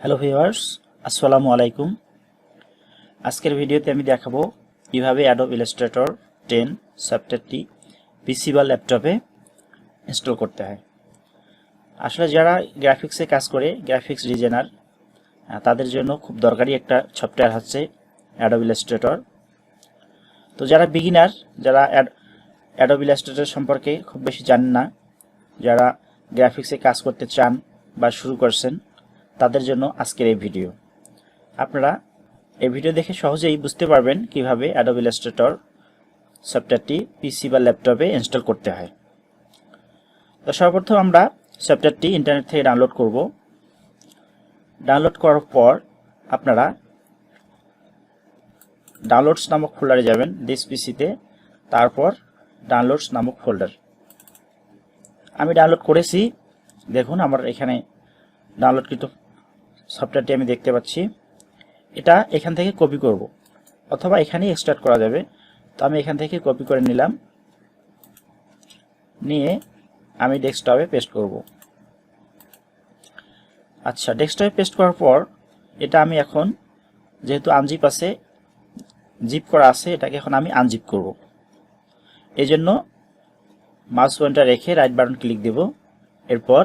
Hello viewers, আসসালামু আলাইকুম। আজকের ভিডিওতে আমি দেখাবো কিভাবে Adobe Illustrator 10 সফটওয়্যারটি পিসি বা ল্যাপটপে ইনস্টল করতে হয়। আসলে যারা গ্রাফিক্সে কাজ করে, গ্রাফিক্স ডিজাইনার, তাদের জন্য খুব দরকারি একটা সফটওয়্যার হচ্ছে Adobe Illustrator। তো যারা বিগিনার, যারা Adobe Illustrator সম্পর্কে খুব বেশি জানেন না, যারা গ্রাফিক্সে কাজ করতে চান বা শুরু করছেন, তাদের জন্য আজকের এই ভিডিও। আপনারা এই ভিডিও দেখে সহজেই বুঝতে পারবেন কিভাবে Adobe Illustrator সফটওয়্যারটি পিসি বা ল্যাপটপে ইনস্টল করতে হয়। তো সর্বপ্রথম আমরা সফটওয়্যারটি ইন্টারনেট থেকে ডাউনলোড করব। ডাউনলোড করার পর আপনারা ডাউনলোডস নামক ফোল্ডারে যাবেন, দিস পিসিতে, তারপর ডাউনলোডস নামক ফোল্ডার। আমি ডাউনলোড করেছি, দেখুন আমার এখানে ডাউনলোডকৃত সফটওয়্যারটি আমি দেখতে পাচ্ছি। এটা এখান থেকে কপি করব, অথবা এখানেই এক্সট্রাক্ট করা যাবে। তো আমি এখান থেকে কপি করে নিলাম, নিয়ে আমি ডেস্কটপে পেস্ট করব। আচ্ছা, ডেস্কটপে পেস্ট করার পর এটা আমি এখন, যেহেতু আনজিপ আছে, জিপ করা আছে, এটাকে এখন আমি আনজিপ করব। এই জন্য মাউস পয়েন্টার রেখে রাইট বাটন ক্লিক দেব, এরপর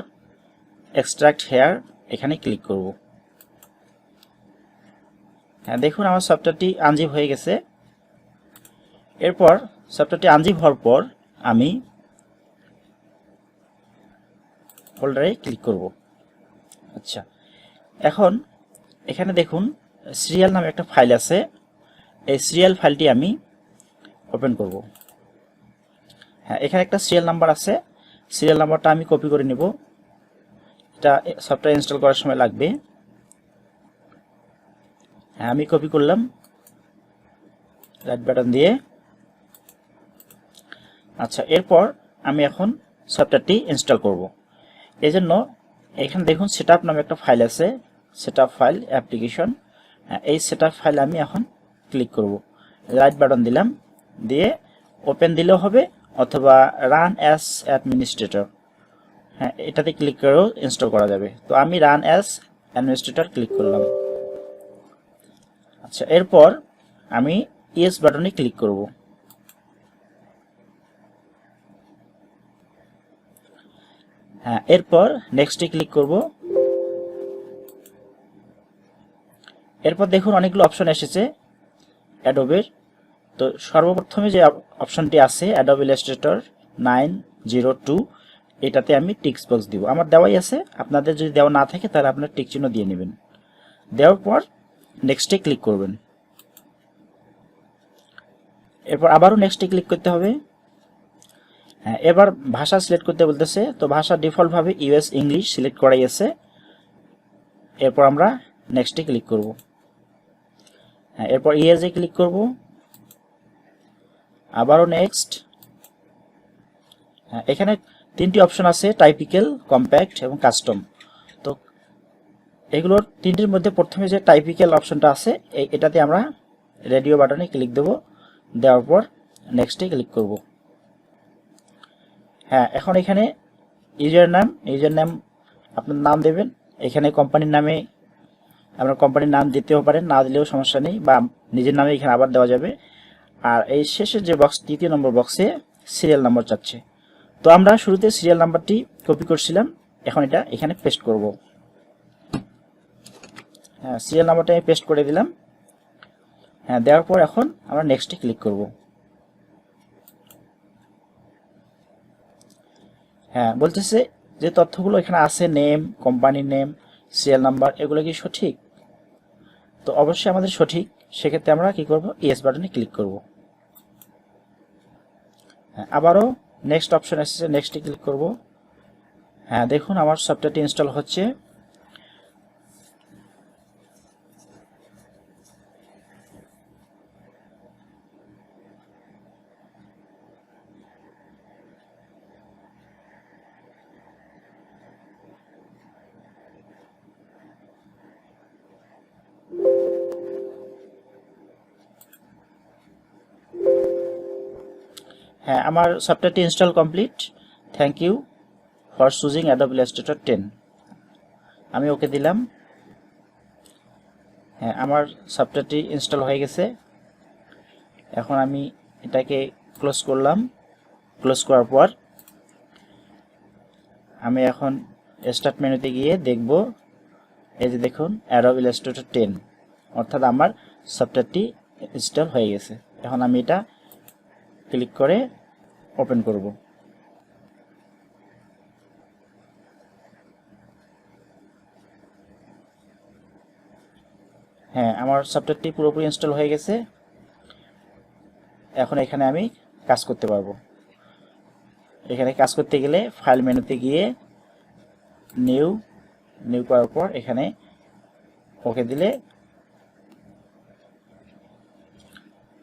এক্সট্রাক্ট হেয়ার এখানে ক্লিক করব। হ্যাঁ, দেখুন আমার সফটওয়্যারটি আনজিপ হয়ে গেছে। এরপর সফটওয়্যারটি আনজিপ হওয়ার পর আমি ফোল্ডারে ক্লিক করব। আচ্ছা, এখন এখানে দেখুন সিরিয়াল নামে একটা ফাইল আছে। এই সিরিয়াল ফাইলটি আমি ওপেন করব। হ্যাঁ, এখানে একটা সিরিয়াল নাম্বার আছে। সিরিয়াল নাম্বারটা আমি কপি করে নেব, এটা সফটওয়্যার ইনস্টল করার সময় লাগবে। হ্যাঁ, আমি কপি করলাম রাইট বাটন দিয়ে। আচ্ছা, এরপর আমি এখন সফটওয়্যারটি ইনস্টল করব। এজন্য এখানে দেখুন সেটআপ নামে একটা ফাইল আছে, সেটআপ ফাইল অ্যাপ্লিকেশন। এই সেটআপ ফাইল আমি এখন ক্লিক করব, রাইট বাটন দিলাম, দিয়ে ওপেন দিলেও হবে, অথবা রান অ্যাজ অ্যাডমিনিস্ট্রেটর, হ্যাঁ এটাতে ক্লিক করেও ইনস্টল করা যাবে। তো আমি রান অ্যাজ অ্যাডমিনিস্ট্রেটর ক্লিক করলাম। আচ্ছা, এরপর আমি ইয়েস বাটনে ক্লিক করব। হ্যাঁ, এরপর নেক্সটে ক্লিক করব। এরপর দেখুন অনেকগুলো অপশন এসেছে অ্যাডোবের। তো সর্বপ্রথমে যে অপশনটি আছে Adobe Illustrator 902, এটাতে আমি টিক্স বক্স দিব। আমার দেওয়াই আছে, আপনাদের যদি দেওয়া না থাকে তাহলে আপনার টিক চিহ্ন দিয়ে নেবেন। দেওয়ার পর নেক্সটে ক্লিক করবেন। এরপর আবারও নেক্সটে ক্লিক করতে হবে। হ্যাঁ, এবার ভাষা সিলেক্ট করতে বলতেছে। তো ভাষা ডিফল্টভাবে ইউএস ইংলিশ সিলেক্ট করাই আছে। এরপর আমরা নেক্সটে ক্লিক করব। হ্যাঁ, এরপর ইয়েসে ক্লিক করব, আবারও নেক্সট। হ্যাঁ, এখানে তিনটি অপশন আছে, টাইপিক্যাল, কম্প্যাক্ট এবং কাস্টম। তো এগুলোর তিনটির মধ্যে প্রথমে যে টাইপিক্যাল অপশনটা আছে, এটাতে আমরা রেডিও বাটনে ক্লিক দেব, দেওয়ার পর নেক্সটে ক্লিক করব। হ্যাঁ, এখন এখানে ইউজার নাম আপনার নাম দেবেন। এখানে কোম্পানির নামে আপনার কোম্পানির নাম দিতেও পারেন, না দিলেও সমস্যা নেই, বা নিজের নামে এখানে আবার দেওয়া যাবে। আর এই শেষের যে বক্স, তৃতীয় নম্বর বক্সে সিরিয়াল নাম্বার চাচ্ছে। তো আমরা শুরুতে সিরিয়াল নাম্বারটি কপি করছিলাম, এখন এটা এখানে পেস্ট করব। হ্যাঁ, সিরিয়াল নাম্বারটা আমি পেস্ট করে দিলাম। হ্যাঁ, দেওয়ার পর এখন আমরা নেক্সটে ক্লিক করব। হ্যাঁ, বলতেছে যে তথ্যগুলো এখানে আছে, নেম, কোম্পানির নেম, সিরিয়াল নাম্বার, এগুলো কি সঠিক? তো অবশ্যই আমাদের সঠিক। সেক্ষেত্রে আমরা কি করব, ইয়েস বাটনে ক্লিক করব। হ্যাঁ, আবারও নেক্সট অপশন এসেছে, নেক্সটে ক্লিক করব। হ্যাঁ, দেখুন আমার সফটওয়্যারটি ইনস্টল হচ্ছে। হ্যাঁ, আমার সফটওয়্যারটি install complete. Thank you for choosing Adobe Illustrator 10। আমি ওকে দিলাম। হ্যাঁ, আমার সফটওয়্যারটি ইনস্টল হয়ে গেছে। এখন আমি এটাকে ক্লোজ করলাম। ক্লোজ করার পর আমি এখন স্টার্ট মেনুতে গিয়ে দেখব, এই যে দেখুন Adobe Illustrator 10, অর্থাৎ আমার সফটওয়্যারটি ইনস্টল হয়ে গেছে। এখন আমি এটা ক্লিক করে ওপেন করব। হ্যাঁ, আমার সফটওয়্যারটি পুরোপুরি ইনস্টল হয়ে গেছে। এখন এখানে আমি কাজ করতে পারবো। এখানে কাজ করতে গেলে ফাইল মেনুতে গিয়ে নিউ করার পর এখানে ওকে দিলে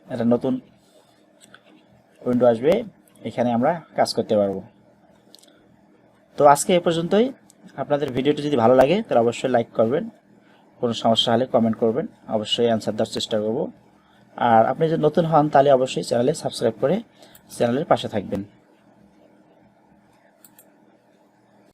একটা নতুন উইন্ডো আসবে, এখানে আমরা কাজ করতে পারবো। তো আজকে এ পর্যন্তই। আপনাদের ভিডিওটি যদি ভালো লাগে তাহলে অবশ্যই লাইক করবেন, কোনো সমস্যা হলে কমেন্ট করবেন, অবশ্যই অ্যান্সার দেওয়ার চেষ্টা করব। আর আপনি যদি নতুন হন তাহলে অবশ্যই চ্যানেলে সাবস্ক্রাইব করে চ্যানেলের পাশে থাকবেন।